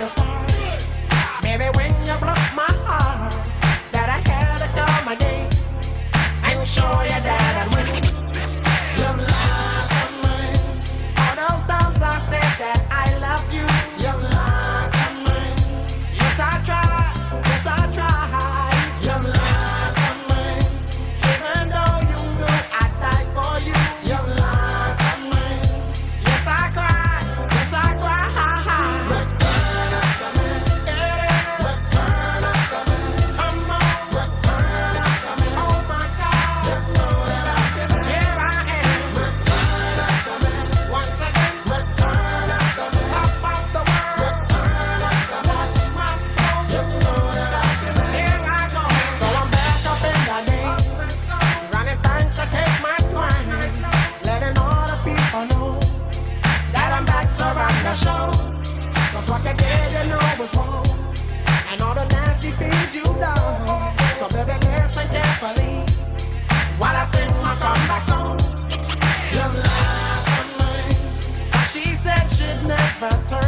the start. Baby, when you broke my heart, that I had to come again and show you that I'd win. You lied to me. All those times I said that I loved you. You lied to me. Yes, I tried. Yes, I tried. You lied to me. Even though you knew I'd die for you. You lied to me. Yes, I cried. Yes, I cried. Return up to me. Return up to me. Come on. Return up to me. Oh my God. You know that I've been here. I am. Return up to me. Once again. Return up to me. Top of the world. Return up to me. Watch my phone. You know that I've been here. I go. So I'm back up in the days. Running things to take my swing. Letting all the people know that I'm back to run the show. 'Cause what you did, you know was wrong. And all the nasty things you done. So baby, listen carefully while I sing my comeback song. You lied to me. She said she'd never turn